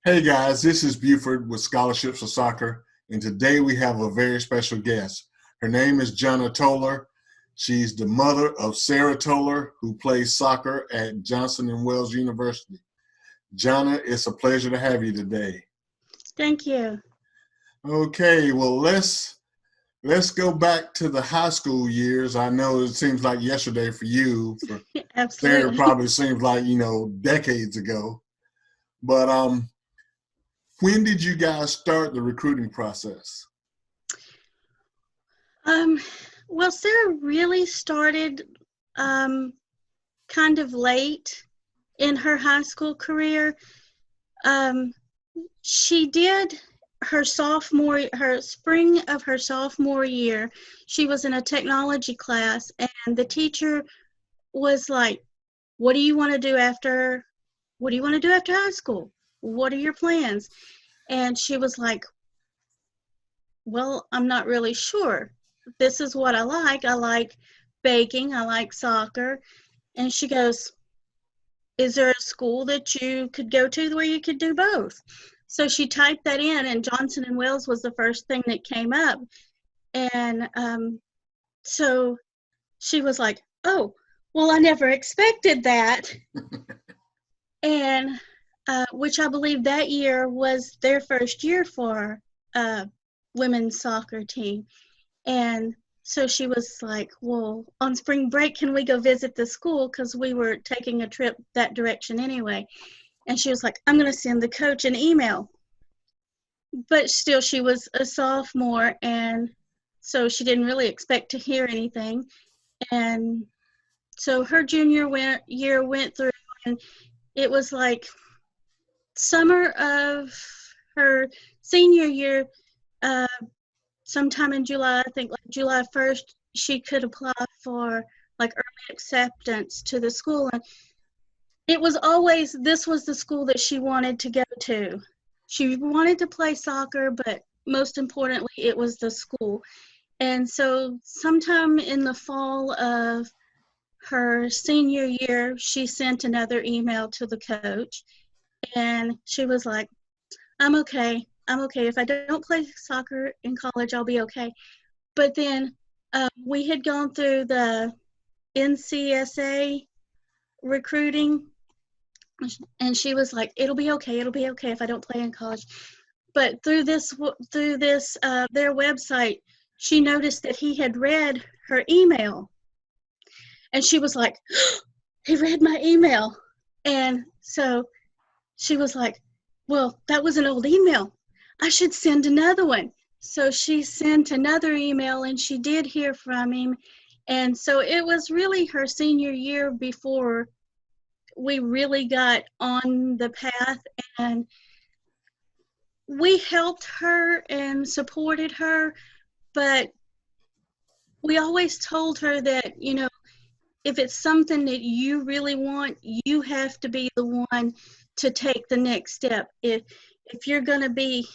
Hey guys, this is Buford with Scholarships for Soccer, and today we have a very special guest. Her name is Jonna Toller. She's the mother of Sarah Toller, who plays soccer at Johnson and Wales University. Jonna, it's a pleasure to have you today. Thank you. Okay, well let's go back to the high school years. I know it seems like yesterday for you. For Sarah, it Absolutely. probably seems like decades ago. But when did you guys start the recruiting process? Um, well, Sarah really started um, kind of late in her high school career. Um, she did her spring of her sophomore year. She was in a technology class, and the teacher was like, "What do you want to do after? What do you want to do after high school? What are your plans?" And she was like, "Well, I'm not really sure. This is what I like. I like baking. I like soccer." And she goes, "Is there a school that you could go to where you could do both?" So she typed that in, and Johnson and Wales was the first thing that came up. And so she was like, "Oh, well, I never expected that." And which I believe that year was their first year for women's soccer team. And so she was like, "Well, on spring break, can we go visit the school? Because we were taking a trip that direction anyway." And she was like, "I'm going to send the coach an email." But still, she was a sophomore, and so she didn't really expect to hear anything. And so her year went through, and it was like summer of her senior year, uh, sometime in July, I think like July 1st, she could apply for like early acceptance to the school. And it was always, this was the school that she wanted to go to. She wanted to play soccer, but most importantly, it was the school. And so sometime in the fall of her senior year, she sent another email to the coach, and she was like, "I'm okay. I'm okay. If I don't play soccer in college, I'll be okay." But then we had gone through the NCSA recruiting, and she was like, "It'll be okay. It'll be okay if I don't play in college." But through this their website, she noticed that he had read her email, and she was like, "He read my email." And so she was like, "Well, that was an old email. I should send another one." So she sent another email, and she did hear from him. And so it was really her senior year before we really got on the path. And we helped her and supported her, but we always told her that, if it's something that you really want, you have to be the one to take the next step. If you're going to be,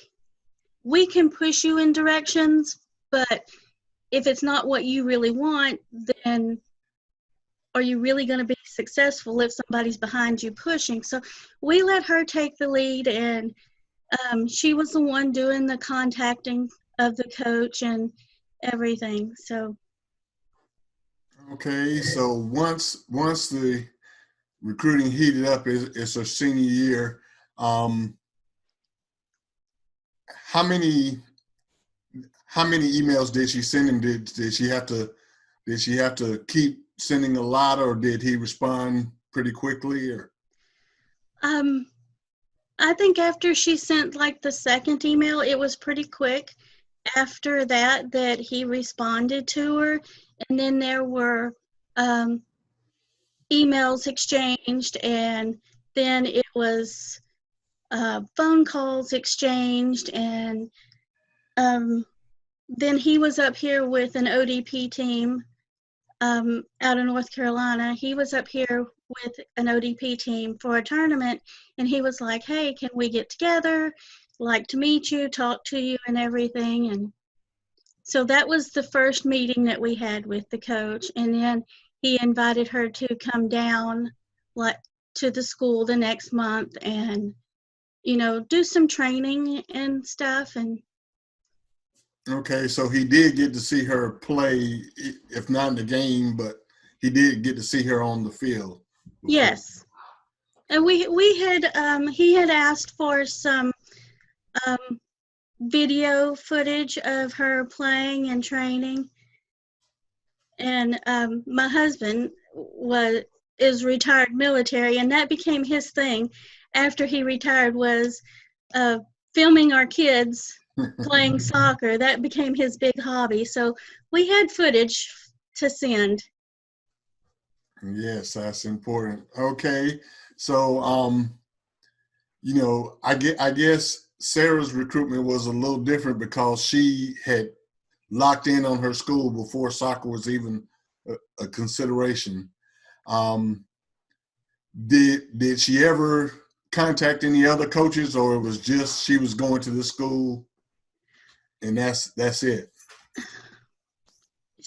we can push you in directions, but if it's not what you really want, then are you really going to be successful if somebody's behind you pushing? So we let her take the lead, and she was the one doing the contacting of the coach and everything. So Okay, so once the recruiting heated up, it's her senior year. Um, how many how many emails did she send him? Did she have to keep sending a lot, or did he respond pretty quickly? Or um, I think after she sent like the second email, it was pretty quick after that he responded to her. And then there were um, emails exchanged, and then it was phone calls exchanged. And um, then he was up here with an ODP team out of North Carolina. He was up here with an ODP team for a tournament, and he was like, "Hey, can we get together? Like to meet you, talk to you, and everything." And so that was the first meeting that we had with the coach. And then he invited her to come down like to the school the next month, and do some training and stuff. And Okay, so he did get to see her play, if not in the game, but he did get to see her on the field before. yes, and we had he had asked for some um, video footage of her playing and training. And my husband is retired military, and that became his thing after he retired, was uh, filming our kids playing soccer. That became his big hobby. So we had footage to send. Yes, that's important. Okay, so I guess Sarah's recruitment was a little different because she had locked in on her school before soccer was even a consideration. Um, did she ever contact any other coaches, or it was just she was going to the school and that's it?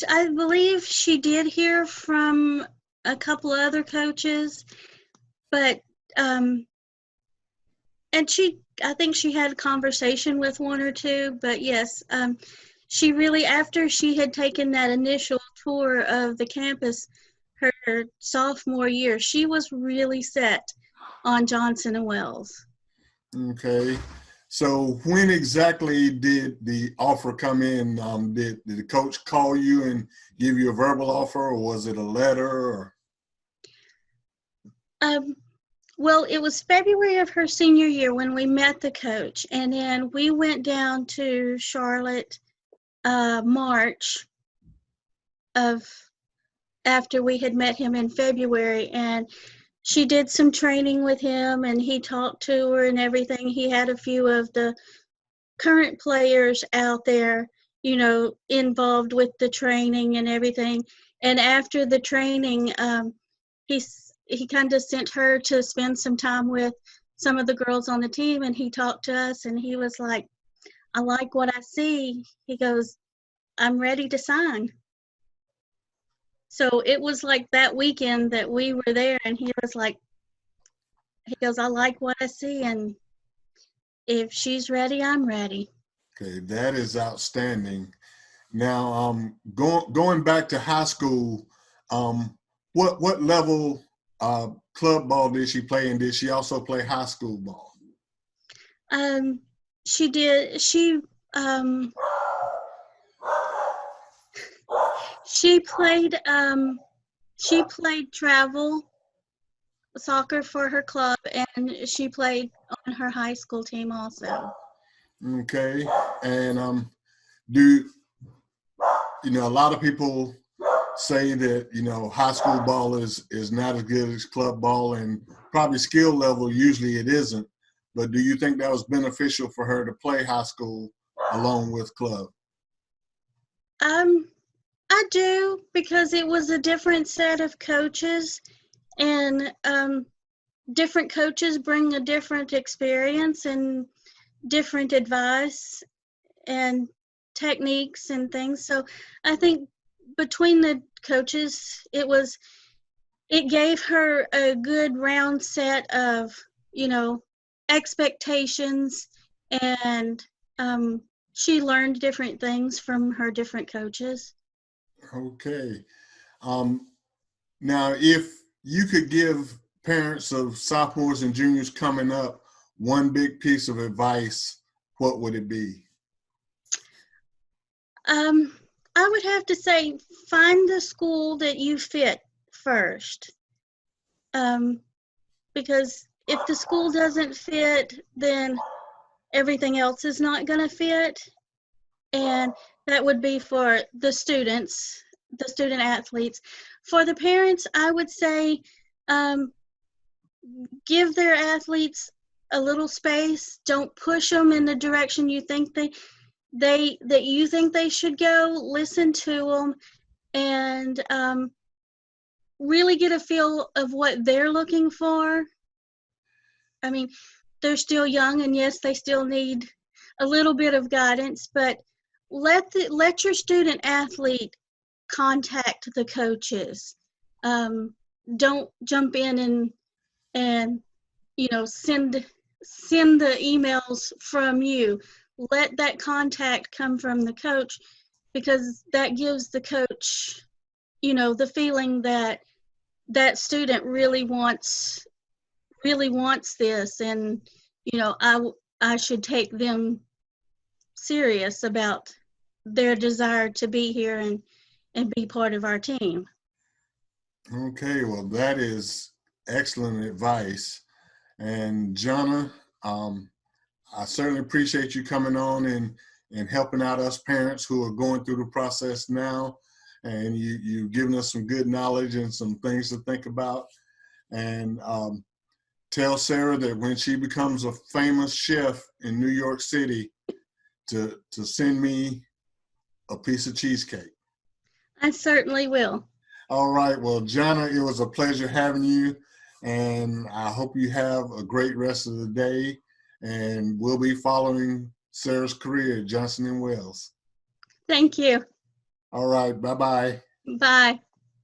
I believe she did hear from a couple other coaches, but and I think she had a conversation with one or two, but yes, she really, after she had taken that initial tour of the campus her sophomore year, she was really set on Johnson and Wells. Okay. So when exactly did the offer come in? Did the coach call you and give you a verbal offer, or was it a letter? Or? Well, it was February of her senior year when we met the coach, and then we went down to Charlotte March of after we had met him in February, and she did some training with him, and he talked to her and everything. He had a few of the current players out there, involved with the training and everything. And after the training, he kind of sent her to spend some time with some of the girls on the team, and he talked to us, and he was like, I like what I see. He goes, I'm ready to sign. So it was like that weekend that we were there, and he goes, I like what I see, and if she's ready, I'm ready. Okay, that is outstanding. Now, going back to high school, what level club ball did she play, and did she also play high school ball? She did. She played. She played travel soccer for her club, and she played on her high school team also. Okay, and do a lot of people say that high school ball is not as good as club ball, and probably skill level usually it isn't. But do you think that was beneficial for her to play high school along with club? I do, because it was a different set of coaches, and different coaches bring a different experience and different advice and techniques and things. So I think between the coaches, it gave her a good round set of, expectations, and she learned different things from her different coaches. Okay. Um, Now, if you could give parents of sophomores and juniors coming up one big piece of advice, what would it be? I would have to say, find the school that you fit first. Because if the school doesn't fit, then everything else is not going to fit. And that would be for the students, the student athletes. For the parents, I would say um, give their athletes a little space. Don't push them in the direction you think they should go. Listen to them, and really get a feel of what they're looking for. I mean, they're still young, and yes, they still need a little bit of guidance, but let your student athlete contact the coaches. Don't jump in and send send the emails from you. Let that contact come from the coach, because that gives the coach, the feeling that that student really wants this, and I should take them serious about their desire to be here and be part of our team. Okay, well, that is excellent advice. And Jonna, I certainly appreciate you coming on and helping out us parents who are going through the process now. And you've given us some good knowledge and some things to think about. And tell Sarah that when she becomes a famous chef in New York City, to send me a piece of cheesecake. I certainly will. All right. Well, Jonna, it was a pleasure having you. And I hope you have a great rest of the day. And we'll be following Sarah's career at Johnson & Wales. Thank you. All right. Bye-bye. Bye.